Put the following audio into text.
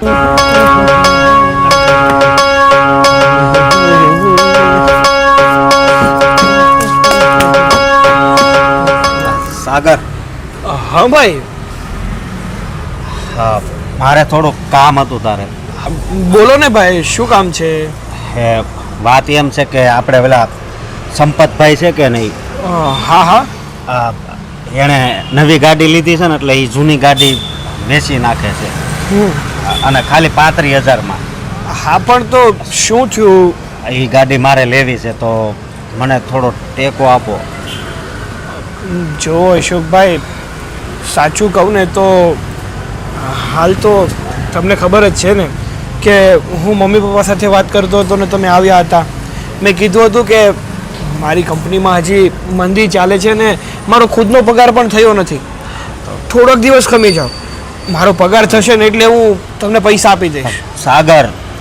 સાગર, હા ભાઈ, મારે થોડું કામ હતું તારે. બોલો ને ભાઈ, શું કામ છે? વાત એમ છે કે આપણે પેલા સંપતભાઈ છે કે નહીં, હા હા, એણે નવી ગાડી લીધી છે ને, એટલે એ જૂની ગાડી વેચી નાખે છે અને ખાલી 35,000માં. હા પણ તો શું થયું? એ ગાડી મારે લેવી છે, તો મને થોડો ટેકો આપો. જો અશોકભાઈ, સાચું કહું ને તો હાલ તો તમને ખબર જ છે ને કે હું મમ્મી પપ્પા સાથે વાત કરતો હતો ને તમે આવ્યા હતા. મેં કીધું હતું કે મારી કંપનીમાં હજી મંદી ચાલે છે ને મારો ખુદનો પગાર પણ થયો નથી. થોડોક દિવસ ખમી જાઓ, મારો પગાર થશે ને એટલે હું તમને પૈસા આપી દઈશ. સાગર,